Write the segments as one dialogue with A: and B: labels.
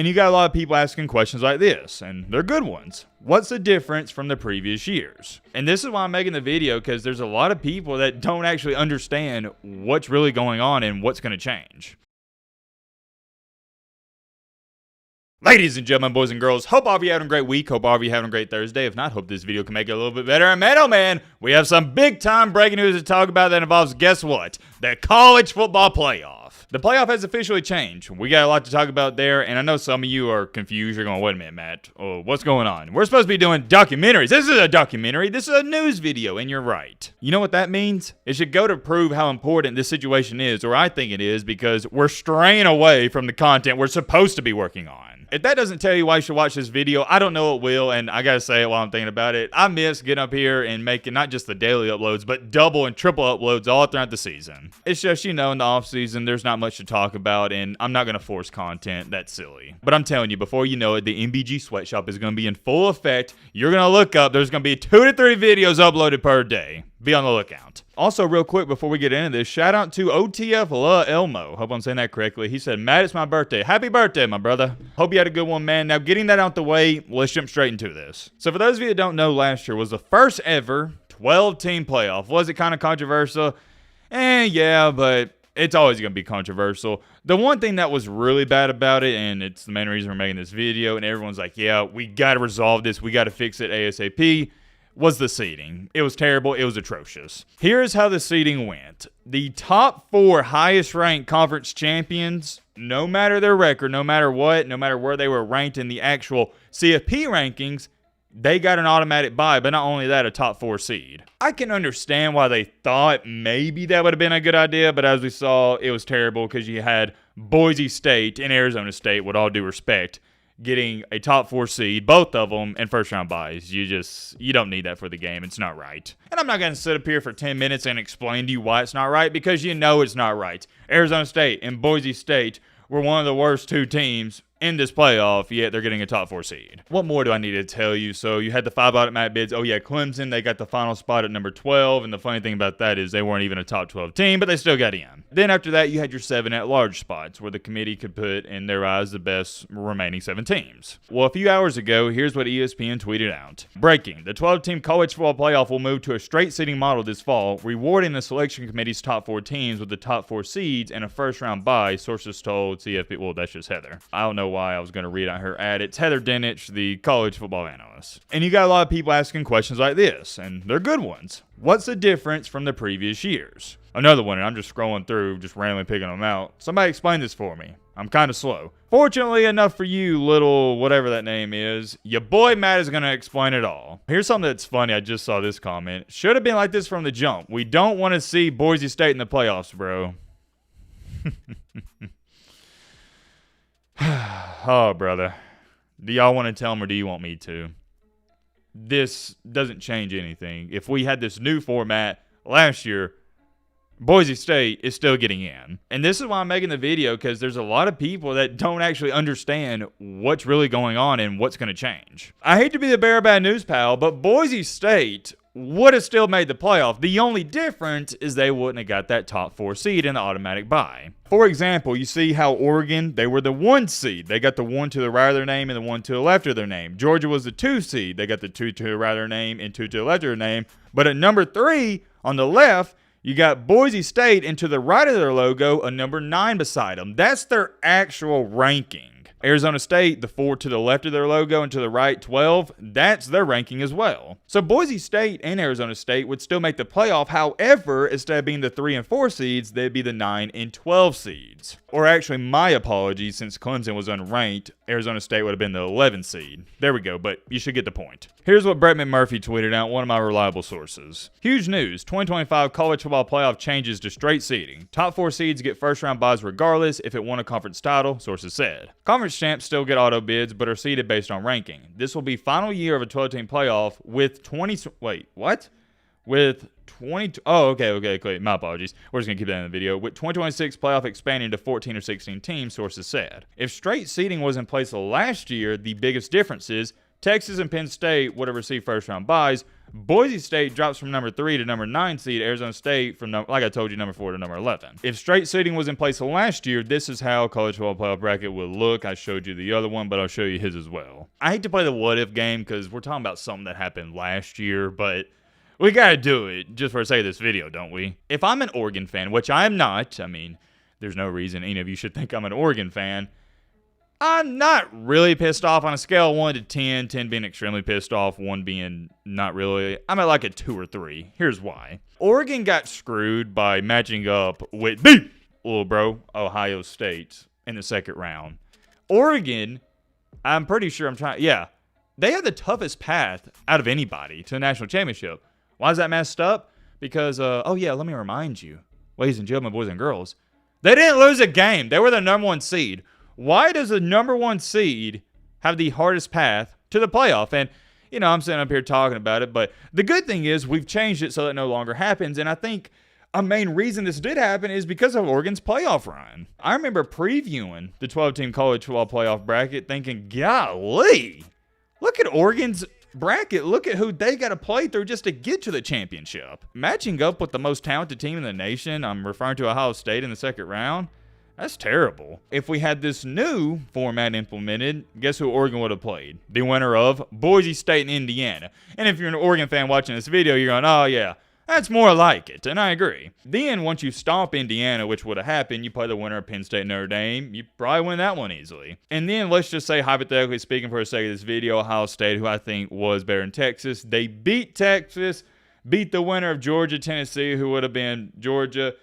A: And you got a lot of people asking questions like this, and they're good ones. What's the difference from the previous years? And this is why I'm making the video, because there's a lot of people that don't actually understand what's really going on and what's going to change. Ladies and gentlemen, boys and girls, hope all of you having a great week. Hope all of you having a great Thursday. If not, hope this video can make it a little bit better. And man, oh man, we have some big time breaking news to talk about that involves, guess what? The college football playoff. The playoff has officially changed. We got a lot to talk about there, and I know some of you are confused. You're going, wait a minute, Matt. Oh, what's going on? We're supposed to be doing documentaries. This is a documentary. This is a news video, and you're right. You know what that means? It should go to prove how important this situation is, or I think it is, because we're straying away from the content we're supposed to be working on. If that doesn't tell you why you should watch this video, I don't know what will, and I gotta say it while I'm thinking about it. I miss getting up here and making not just the daily uploads, but double and triple uploads all throughout the season. It's just, you know, in the off season, there's not much to talk about, and I'm not gonna force content. That's silly. But I'm telling you, before you know it, the MBG Sweatshop is gonna be in full effect. You're gonna look up, there's gonna be 2 to 3 videos uploaded per day. Be on the lookout. Also, real quick before we get into this, shout out to OTF La Elmo. Hope I'm saying that correctly. He said, Matt, it's my birthday. Happy birthday, my brother. Hope you had a good one, man. Now, getting that out the way, let's jump straight into this. So for those of you that don't know, last year was the first ever 12-team playoff. Was it kind of controversial? Yeah, but it's always going to be controversial. The one thing that was really bad about it, and it's the main reason we're making this video, and everyone's like, yeah, we got to resolve this. We got to fix it ASAP. Was the seeding. It was terrible. It was atrocious. Here's how the seeding went. The top 4 highest ranked conference champions, no matter their record, no matter what, no matter where they were ranked in the actual CFP rankings, they got an automatic bye, but not only that, a top 4 seed. I can understand why they thought maybe that would have been a good idea, but as we saw, it was terrible because you had Boise State and Arizona State, with all due respect, getting a top 4 seed, both of them, and first round buys. You don't need that for the game. It's not right. And I'm not going to sit up here for 10 minutes and explain to you why it's not right, because you know it's not right. Arizona State and Boise State were one of the worst 2 teams in this playoff, yet they're getting a top 4 seed. What more do I need to tell you? So you had the 5 automatic bids. Oh yeah, Clemson, they got the final spot at number 12, and the funny thing about that is they weren't even a top 12 team, but they still got in. Then after that, you had your 7 at-large spots, where the committee could put, in their eyes, the best remaining 7 teams. Well, a few hours ago, here's what ESPN tweeted out. Breaking: the 12-team college football playoff will move to a straight seeding model this fall, rewarding the selection committee's top 4 teams with the top 4 seeds and a first-round bye, sources told CFP. Well, that's just Heather. I don't know why I was going to read out her ad. It's Heather Dinich, the college football analyst. And you got a lot of people asking questions like this, and they're good ones. What's the difference from the previous years? Another one, and I'm just scrolling through, just randomly picking them out. Somebody explain this for me. I'm kind of slow. Fortunately enough for you, little whatever that name is, your boy Matt is going to explain it all. Here's something that's funny. I just saw this comment. Should have been like this from the jump. We don't want to see Boise State in the playoffs, bro. Oh, brother. Do y'all want to tell them, or do you want me to? This doesn't change anything. If we had this new format last year, Boise State is still getting in. And this is why I'm making the video, because there's a lot of people that don't actually understand what's really going on and what's going to change. I hate to be the bearer of bad news, pal, but Boise State would have still made the playoff. The only difference is they wouldn't have got that top 4 seed in the automatic bye. For example, you see how Oregon, they were the 1 seed. They got the 1 to the right of their name and the 1 to the left of their name. Georgia was the 2 seed. They got the 2 to the right of their name and 2 to the left of their name. But at number 3 on the left, you got Boise State, and to the right of their logo, a number 9 beside them. That's their actual ranking. Arizona State, the 4 to the left of their logo and to the right, 12, that's their ranking as well. So Boise State and Arizona State would still make the playoff. However, instead of being the 3 and 4 seeds, they'd be the 9 and 12 seeds. Or actually, my apologies, since Clemson was unranked, Arizona State would have been the 11 seed. There we go, but you should get the point. Here's what Brett McMurphy tweeted out, one of my reliable sources. Huge news, 2025 college football playoff changes to straight seeding. Top 4 seeds get first round buys regardless if it won a conference title, sources said. Conference champs still get auto bids, but are seeded based on ranking. This will be final year of a 12-team playoff with 20... Wait, what? With 20... Oh, okay, my apologies. We're just going to keep that in the video. With 2026 playoff expanding to 14 or 16 teams, sources said. If straight seeding was in place last year, the biggest difference is Texas and Penn State would have received first-round byes. Boise State drops from number 3 to number 9 seed. Arizona State from, like I told you, number 4 to number 11. If straight seeding was in place last year, this is how college football playoff bracket would look. I showed you the other one, but I'll show you his as well. I hate to play the what-if game because we're talking about something that happened last year, but we got to do it just for the sake of this video, don't we? If I'm an Oregon fan, which I am not, I mean, there's no reason any of you should think I'm an Oregon fan. I'm not really pissed off on a scale of 1 to 10, 10 being extremely pissed off, 1 being not really. I'm at like a 2 or 3. Here's why. Oregon got screwed by matching up with little bro, Ohio State in the second round. Oregon, I'm pretty sure they had the toughest path out of anybody to the national championship. Why is that messed up? Because, let me remind you, ladies and gentlemen, boys and girls, they didn't lose a game. They were the number 1 seed. Why does the number 1 seed have the hardest path to the playoff? And, I'm sitting up here talking about it, but the good thing is we've changed it so that it no longer happens. And I think a main reason this did happen is because of Oregon's playoff run. I remember previewing the 12-team college football playoff bracket thinking, golly, look at Oregon's bracket. Look at who they got to play through just to get to the championship. Matching up with the most talented team in the nation, I'm referring to Ohio State in the second round, that's terrible. If we had this new format implemented, guess who Oregon would have played? The winner of Boise State and Indiana. And if you're an Oregon fan watching this video, you're going, oh yeah, that's more like it. And I agree. Then once you stomp Indiana, which would have happened, you play the winner of Penn State and Notre Dame, you probably win that one easily. And then let's just say, hypothetically speaking for a sake of this video, Ohio State, who I think was better than Texas, they beat Texas, beat the winner of Georgia, Tennessee, who would have been Georgia.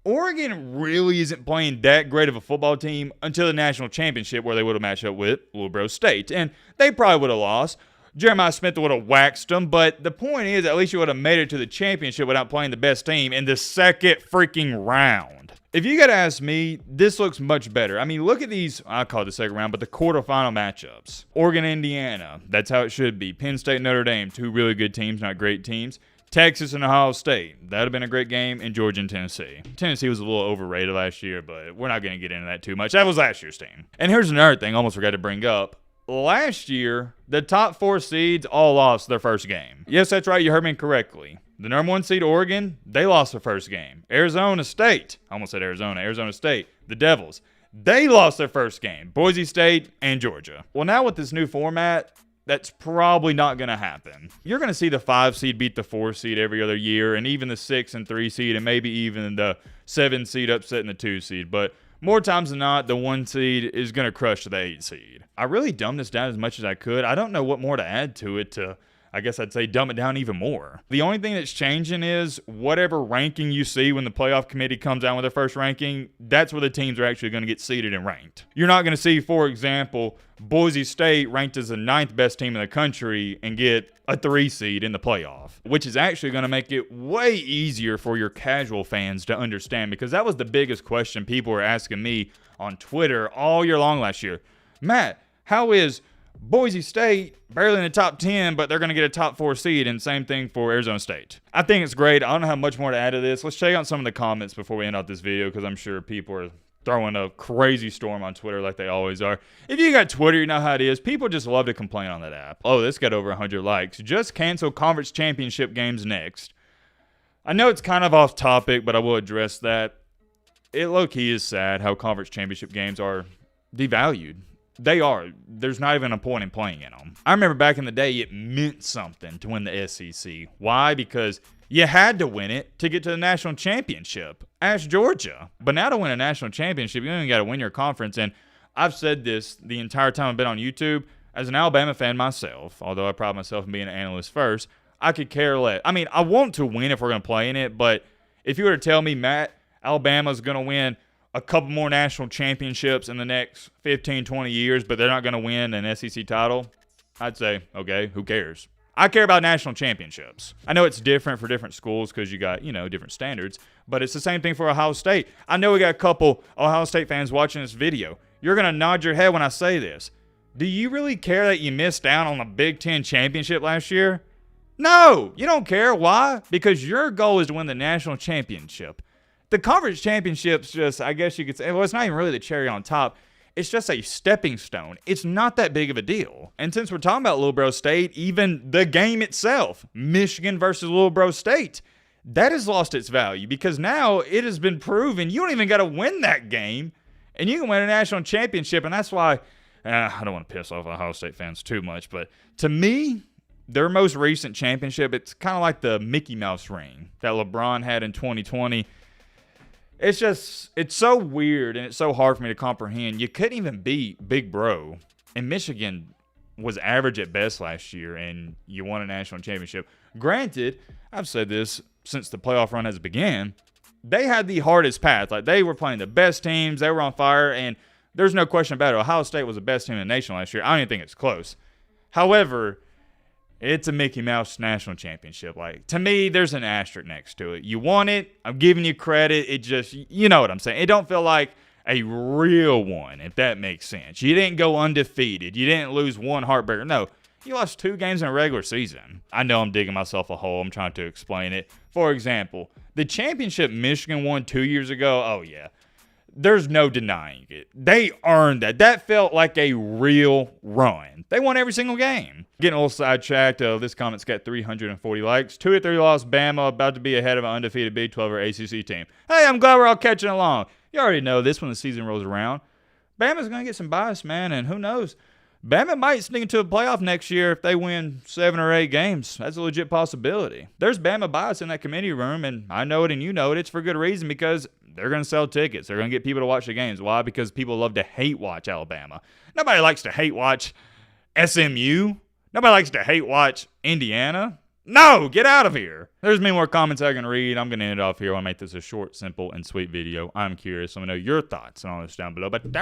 A: Oregon really isn't playing that great of a football team until the national championship where they would have matched up with Little Bro State. And they probably would have lost. Jeremiah Smith would have waxed them. But the point is, at least you would have made it to the championship without playing the best team in the second freaking round. If you got to ask me, this looks much better. I mean, look at these, I call it the second round, but the quarterfinal matchups. Oregon, Indiana, that's how it should be. Penn State, Notre Dame, 2 really good teams, not great teams. Texas and Ohio State. That would have been a great game. And Georgia and Tennessee. Tennessee was a little overrated last year, but we're not going to get into that too much. That was last year's team. And here's another thing I almost forgot to bring up. Last year, the top 4 seeds all lost their first game. Yes, that's right. You heard me correctly. The number 1 seed, Oregon, they lost their first game. Arizona State. I almost said Arizona State. The Devils. They lost their first game. Boise State and Georgia. Well, now with this new format, that's probably not going to happen. You're going to see the 5 seed beat the 4 seed every other year, and even the 6 and 3 seed, and maybe even the 7 seed upsetting the 2 seed. But more times than not, the 1 seed is going to crush the 8 seed. I really dumbed this down as much as I could. I don't know what more to add to it to, I guess I'd say, dumb it down even more. The only thing that's changing is whatever ranking you see when the playoff committee comes out with their first ranking, that's where the teams are actually going to get seeded and ranked. You're not going to see, for example, Boise State ranked as the 9th best team in the country and get a 3 seed in the playoff, which is actually going to make it way easier for your casual fans to understand, because that was the biggest question people were asking me on Twitter all year long last year. Matt, how is Boise State barely in the top 10, but they're going to get a top 4 seed, and same thing for Arizona State? I think it's great. I don't have much more to add to this. Let's check out some of the comments before we end out this video, because I'm sure people are throwing a crazy storm on Twitter like they always are. If you got Twitter, you know how it is. People just love to complain on that app. Oh, this got over 100 likes. Just cancel conference championship games next. I know it's kind of off topic, but I will address that. It low-key is sad how conference championship games are devalued. They are. There's not even a point in playing in them. I remember back in the day, it meant something to win the SEC. Why? Because you had to win it to get to the national championship. Ask Georgia. But now to win a national championship, you only got to win your conference. And I've said this the entire time I've been on YouTube. As an Alabama fan myself, although I pride myself in being an analyst first, I could care less. I mean, I want to win if we're going to play in it. But if you were to tell me, Matt, Alabama's going to win a couple more national championships in the next 15, 20 years, but they're not going to win an SEC title, I'd say, okay, who cares? I care about national championships. I know it's different for different schools because you got, different standards, but it's the same thing for Ohio State. I know we got a couple Ohio State fans watching this video. You're going to nod your head when I say this. Do you really care that you missed out on the Big Ten championship last year? No, you don't care. Why? Because your goal is to win the national championship. The conference championships just, I guess you could say, well, it's not even really the cherry on top. it's just a stepping stone. It's not that big of a deal. And since we're talking about Little Bro State, even the game itself, Michigan versus Little Bro State, that has lost its value because now it has been proven you don't even got to win that game and you can win a national championship. And that's why I don't want to piss off Ohio State fans too much, but to me, their most recent championship, it's kind of like the Mickey Mouse ring that LeBron had in 2020. It's so weird and it's so hard for me to comprehend. You couldn't even beat Big Bro. And Michigan was average at best last year, and you won a national championship. Granted, I've said this since the playoff run has begun, they had the hardest path. Like, they were playing the best teams. They were on fire, and there's no question about it. Ohio State was the best team in the nation last year. I don't even think it's close. However, it's a Mickey Mouse national championship. Like, to me, there's an asterisk next to it. You won it. I'm giving you credit. It just, you know what I'm saying. It don't feel like a real one, if that makes sense. You didn't go undefeated. You didn't lose one heartbreaker. No, you lost 2 games in a regular season. I know I'm digging myself a hole. I'm trying to explain it. For example, the championship Michigan won 2 years ago, oh yeah. There's no denying it. They earned that. That felt like a real run. They won every single game. Getting a little sidetracked. This comment's got 340 likes. 2 or 3 loss Bama, about to be ahead of an undefeated Big 12 or ACC team. Hey, I'm glad we're all catching along. You already know this when the season rolls around. Bama's going to get some bias, man, and who knows? Bama might sneak into a playoff next year if they win 7 or 8 games. That's a legit possibility. There's Bama bias in that committee room, and I know it and you know it. It's for good reason because they're going to sell tickets. They're going to get people to watch the games. Why? Because people love to hate watch Alabama. Nobody likes to hate watch SMU. Nobody likes to hate watch Indiana. No, get out of here. There's many more comments I can read. I'm going to end it off here. I want to make this a short, simple, and sweet video. I'm curious. Let me know your thoughts on all this down below. But